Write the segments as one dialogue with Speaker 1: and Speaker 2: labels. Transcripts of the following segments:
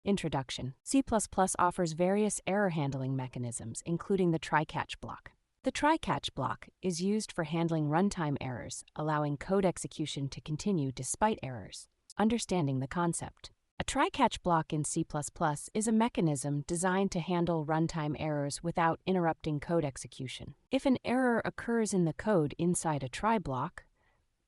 Speaker 1: Introduction. C++ offers various error handling mechanisms, including the try-catch block. The try-catch block is used for handling runtime errors, allowing code execution to continue despite errors. Understanding the concept. A try-catch block in C++ is a mechanism designed to handle runtime errors without interrupting code execution. If an error occurs in the code inside a try block,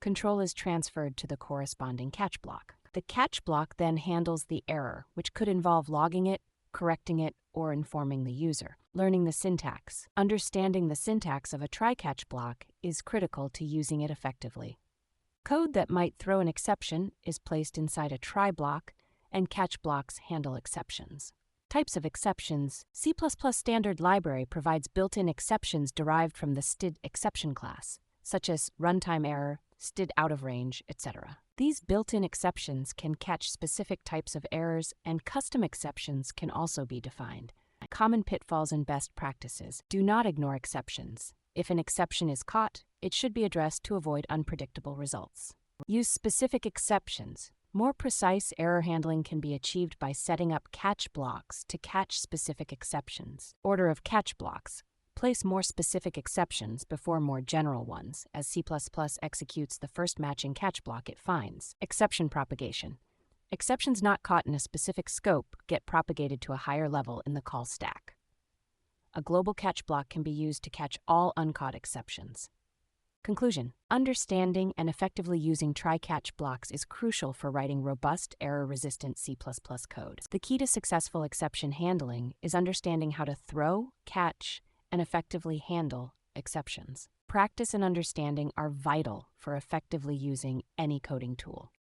Speaker 1: control is transferred to the corresponding catch block. The catch block then handles the error, which could involve logging it, correcting it, or informing the user. Learning the syntax. Understanding the syntax of a try-catch block is critical to using it effectively. Code that might throw an exception is placed inside a try block, and catch blocks handle exceptions. Types of exceptions. C++ standard library provides built-in exceptions derived from the std exception class, such as runtime error, std out of range, etc. These built-in exceptions can catch specific types of errors, and custom exceptions can also be defined. Common pitfalls and best practices. Do not ignore exceptions. If an exception is caught, it should be addressed to avoid unpredictable results. Use specific exceptions. More precise error handling can be achieved by setting up catch blocks to catch specific exceptions. Order of catch blocks. Place more specific exceptions before more general ones, as C++ executes the first matching catch block it finds. Exception propagation. Exceptions not caught in a specific scope get propagated to a higher level in the call stack. A global catch block can be used to catch all uncaught exceptions. Conclusion. Understanding and effectively using try-catch blocks is crucial for writing robust, error-resistant C++ code. The key to successful exception handling is understanding how to throw, catch, and effectively handle exceptions. Practice and understanding are vital for effectively using any coding tool.